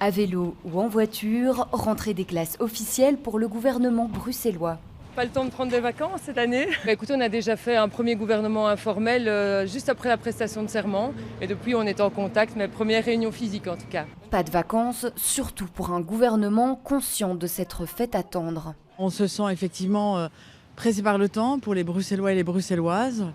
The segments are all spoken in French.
À vélo ou en voiture, rentrée des classes officielles pour le gouvernement bruxellois. Pas le temps de prendre des vacances cette année. Écoutez, on a déjà fait un premier gouvernement informel juste après la prestation de serment. Et depuis, on est en contact, mais première réunion physique en tout cas. Pas de vacances, surtout pour un gouvernement conscient de s'être fait attendre. On se sent effectivement pressé par le temps pour les Bruxellois et les Bruxelloises.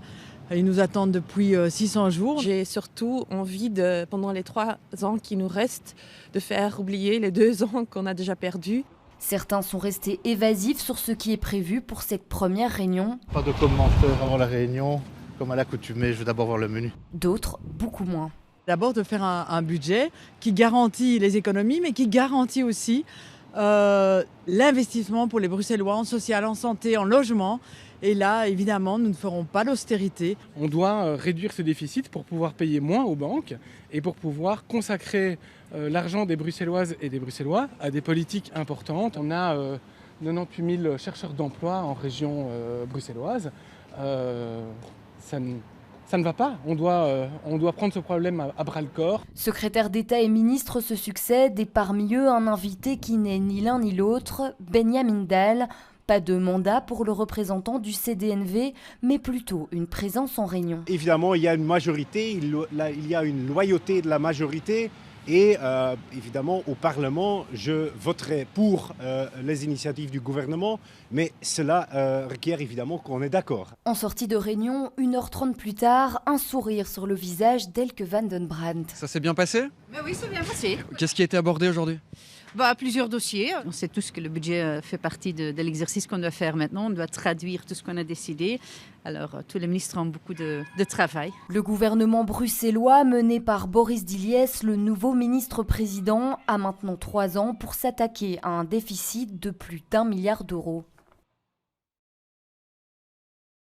Ils nous attendent depuis 600 jours. J'ai surtout envie, pendant les 3 ans qui nous restent, de faire oublier les 2 ans qu'on a déjà perdus. Certains sont restés évasifs sur ce qui est prévu pour cette première réunion. Pas de commentaires avant la réunion, comme à l'accoutumée, je veux d'abord voir le menu. D'autres, beaucoup moins. D'abord de faire un budget qui garantit les économies, mais qui garantit aussi l'investissement pour les Bruxellois en social, en santé, en logement. Et là, évidemment, nous ne ferons pas l'austérité. On doit réduire ce déficit pour pouvoir payer moins aux banques et pour pouvoir consacrer l'argent des Bruxelloises et des Bruxellois à des politiques importantes. On a 98 000 chercheurs d'emploi en région bruxelloise. Ça ne va pas. On doit prendre ce problème à bras-le-corps. Secrétaires d'État et ministres se succèdent et parmi eux un invité qui n'est ni l'un ni l'autre, Benjamin Dahl. Pas de mandat pour le représentant du CDNV, mais plutôt une présence en réunion. Évidemment, il y a une majorité, il y a une loyauté de la majorité. Et évidemment, au Parlement, je voterai pour les initiatives du gouvernement, mais cela requiert évidemment qu'on est d'accord. En sortie de réunion, 1h30 plus tard, un sourire sur le visage d'Elke van den Brandt. Ça s'est bien passé? Oui, c'est bien passé. Qu'est-ce qui a été abordé aujourd'hui? Plusieurs dossiers. On sait tous que le budget fait partie de l'exercice qu'on doit faire maintenant. On doit traduire tout ce qu'on a décidé. Alors, tous les ministres ont beaucoup de travail. Le gouvernement bruxellois, mené par Boris Diliès, le nouveau ministre-président, a maintenant 3 ans pour s'attaquer à un déficit de plus d'1 milliard d'euros.